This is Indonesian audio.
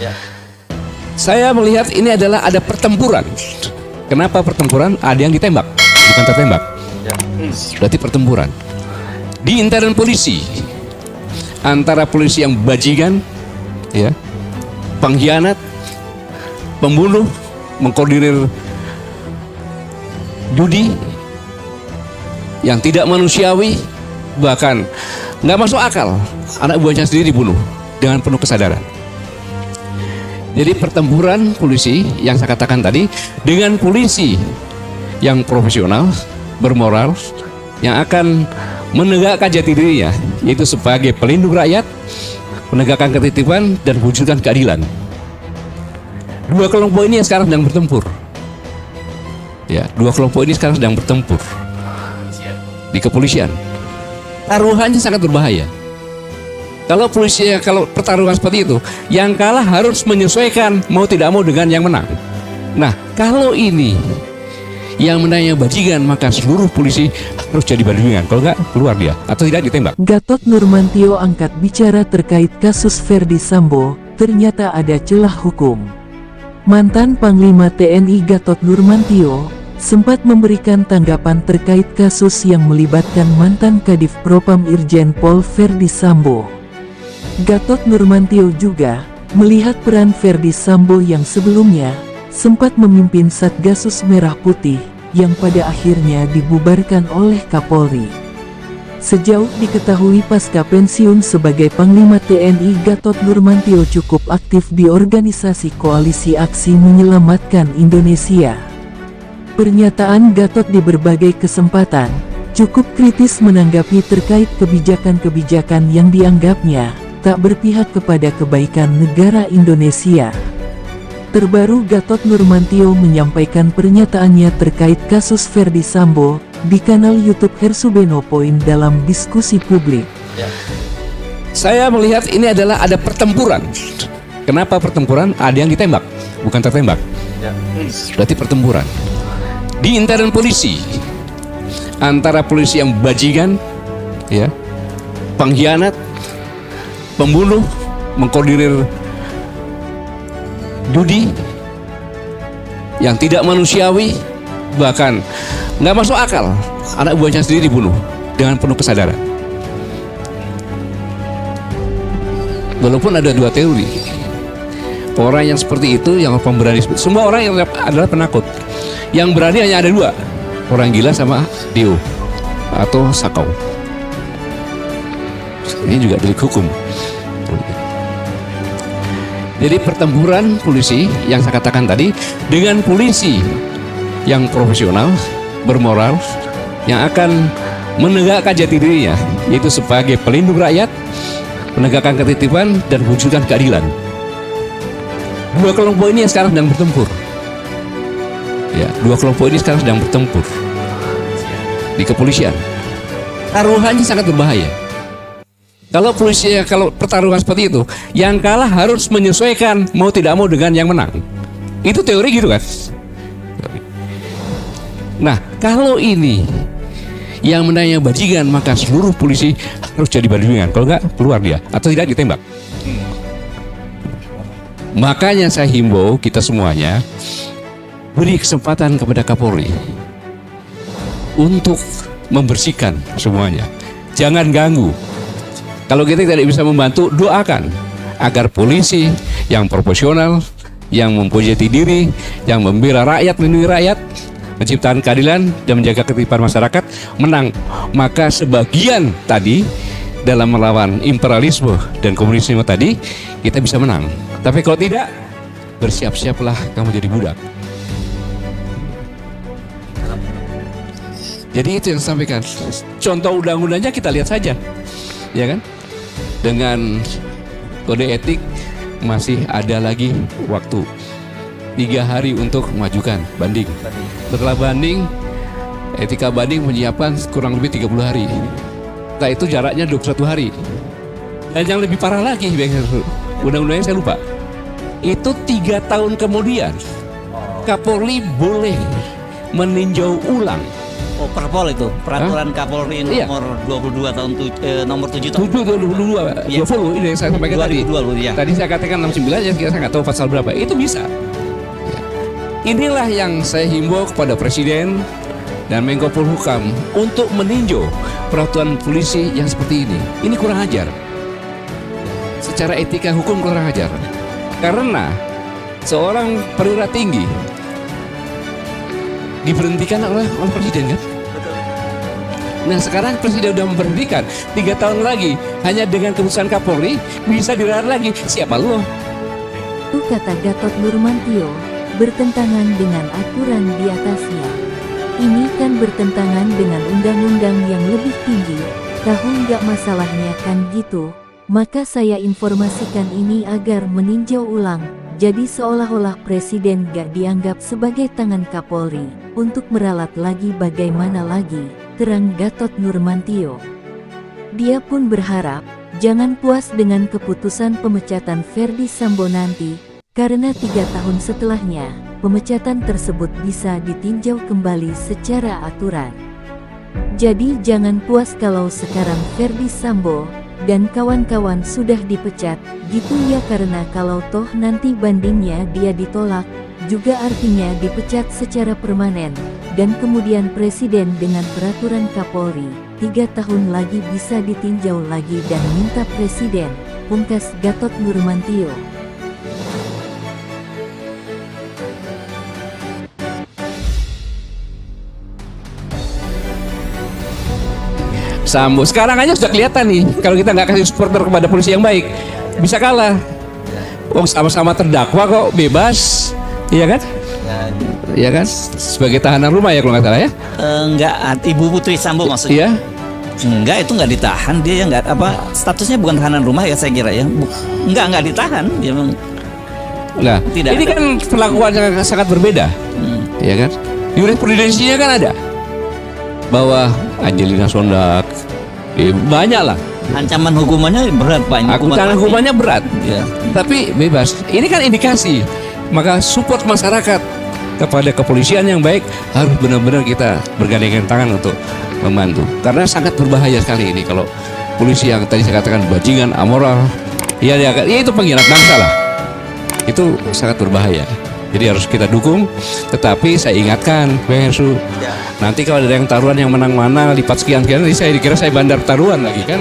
Ya. Saya melihat ini adalah ada pertempuran. Kenapa pertempuran? Ada yang ditembak, bukan tertembak. Ya. Berarti pertempuran di intern polisi antara polisi yang bajingan, ya, pengkhianat, pembunuh, mengkoordinir judi yang tidak manusiawi, bahkan nggak masuk akal. Anak buahnya sendiri dibunuh dengan penuh kesadaran. Jadi pertempuran polisi yang saya katakan tadi dengan polisi yang profesional, bermoral, yang akan menegakkan jati dirinya, yaitu sebagai pelindung rakyat, menegakkan ketertiban dan wujudkan keadilan. Dua kelompok ini yang sekarang sedang bertempur. Ya, dua kelompok ini sekarang sedang bertempur di kepolisian. Taruhannya sangat berbahaya. Kalau polisi, kalau pertarungan seperti itu, yang kalah harus menyesuaikan mau tidak mau dengan yang menang. Nah, kalau ini yang menangnya bajingan, maka seluruh polisi harus jadi bajingan. Kalau enggak, keluar dia atau tidak ditembak. Gatot Nurmantio angkat bicara terkait kasus Ferdi Sambo, ternyata ada celah hukum. Mantan Panglima TNI Gatot Nurmantio sempat memberikan tanggapan terkait kasus yang melibatkan mantan Kadif Propam Irjen Pol Ferdi Sambo. Gatot Nurmantio juga melihat peran Ferdi Sambo yang sebelumnya sempat memimpin Satgasus Merah Putih yang pada akhirnya dibubarkan oleh Kapolri. Sejauh diketahui pasca pensiun sebagai Panglima TNI, Gatot Nurmantio cukup aktif di organisasi Koalisi Aksi Menyelamatkan Indonesia. Pernyataan Gatot di berbagai kesempatan cukup kritis menanggapi terkait kebijakan-kebijakan yang dianggapnya tak berpihak kepada kebaikan negara Indonesia. Terbaru, Gatot Nurmantio menyampaikan pernyataannya terkait kasus Ferdi Sambo di kanal YouTube Hersubeno Point dalam diskusi publik. Ya. Saya melihat ini adalah ada pertempuran. Kenapa pertempuran? Ada yang ditembak, bukan tertembak. Ya. Berarti pertempuran di intern polisi antara polisi yang bajingan, ya, pengkhianat, pembunuh, mengkoordinir judi yang tidak manusiawi, bahkan nggak masuk akal. Anak buahnya sendiri dibunuh dengan penuh kesadaran. Walaupun ada dua teori, orang yang seperti itu, yang pemberani, semua orang yang adalah penakut. Yang berani hanya ada dua, orang gila sama Dio atau Sakau. Ini juga delik hukum. Jadi pertempuran polisi yang saya katakan tadi dengan polisi yang profesional, bermoral, yang akan menegakkan jati dirinya, yaitu sebagai pelindung rakyat, menegakkan ketertiban dan wujudkan keadilan. Dua kelompok ini yang sekarang sedang bertempur. Ya, dua kelompok ini sekarang sedang bertempur di kepolisian. Taruhannya sangat berbahaya. Kalau polisi, kalau pertarungan seperti itu, yang kalah harus menyesuaikan mau tidak mau dengan yang menang. Itu teori gitu kan. Nah, kalau ini yang menangnya bajingan, maka seluruh polisi harus jadi bajingan. Kalau enggak, keluar dia atau tidak ditembak. Makanya saya himbau kita semuanya, beri kesempatan kepada Kapolri untuk membersihkan semuanya. Jangan ganggu. Kalau kita tidak bisa membantu, doakan agar polisi yang profesional, yang mempunyai jati diri, yang membela rakyat, melindungi rakyat, menciptakan keadilan dan menjaga ketertiban masyarakat menang. Maka sebagian tadi dalam melawan imperialisme dan komunisme tadi kita bisa menang. Tapi kalau tidak, bersiap-siaplah kamu jadi budak. Jadi itu yang saya sampaikan. Contoh undang-undangnya kita lihat saja, ya kan? Dengan kode etik masih ada lagi waktu 3 hari untuk mengajukan banding. Setelah banding, etika banding menyiapkan kurang lebih 30 hari. Setelah itu jaraknya 21 hari. Dan yang lebih parah lagi, undang-undangnya saya lupa. Itu 3 tahun kemudian Kapolri boleh meninjau ulang Oh, Perpol itu, peraturan Kapolri Iya. nomor 22 tahun nomor 7 tahun 7 Iya. 20 ini yang saya sampaikan tadi. 2020 ya. Tadi saya katakan 69 ya, saya nggak tahu pasal berapa. Itu bisa. Ya. Inilah yang saya himbau kepada Presiden dan Menko Polhukam untuk meninjau peraturan polisi yang seperti ini. Ini kurang ajar. Secara etika hukum kurang ajar. Karena seorang perwira tinggi diberhentikan oleh Presiden kan? Nah sekarang Presiden sudah memberhentikan 3 tahun lagi hanya dengan keputusan Kapolri bisa dirawat lagi. Siapa lo? Itu kata Gatot Nurmantio, bertentangan dengan aturan di atasnya. Ini kan bertentangan dengan undang-undang yang lebih tinggi, tahu nggak masalahnya kan gitu. Maka saya informasikan ini agar meninjau ulang, jadi seolah-olah Presiden gak dianggap sebagai tangan Kapolri, untuk meralat lagi bagaimana lagi, terang Gatot Nurmantio. Dia pun berharap, jangan puas dengan keputusan pemecatan Ferdy Sambo nanti, karena 3 tahun setelahnya, pemecatan tersebut bisa ditinjau kembali secara aturan. Jadi jangan puas kalau sekarang Ferdy Sambo dan kawan-kawan sudah dipecat, gitu ya, karena kalau toh nanti bandingnya dia ditolak, juga artinya dipecat secara permanen, dan kemudian Presiden dengan peraturan Kapolri, 3 tahun lagi bisa ditinjau lagi dan minta Presiden, pungkas Gatot Nurmantio. Sambo sekarang aja sudah kelihatan nih kalau kita nggak kasih supporter kepada polisi yang baik bisa kalah. Oh sama-sama terdakwa kok bebas, iya kan? Iya kan? Sebagai tahanan rumah ya kalau nggak salah ya? Enggak, Ibu Putri Sambo maksudnya. Iya. Enggak, itu enggak ditahan, dia enggak statusnya bukan tahanan rumah ya saya kira ya. Enggak ditahan, dia memang. Nah, Tidak ini ada. kan perlakuan yang sangat berbeda, ya kan? Jurisprudensinya kan ada bahwa Angelina Sondak, banyak lah. Ancaman hukumannya berat Pak. Ancaman hukumannya berat, Ya. tapi bebas. Ini kan indikasi. Maka support masyarakat kepada kepolisian yang baik harus benar-benar kita bergandengan tangan untuk membantu. Karena sangat berbahaya sekali ini kalau polisi yang tadi saya katakan bajingan, amoral, ya itu pengkhianat bangsa lah. Itu sangat berbahaya. Jadi harus kita dukung. Tetapi saya ingatkan, Bang Hersu, nanti kalau ada yang taruhan yang menang mana lipat sekian-sekian, nanti saya dikira saya bandar taruhan lagi kan.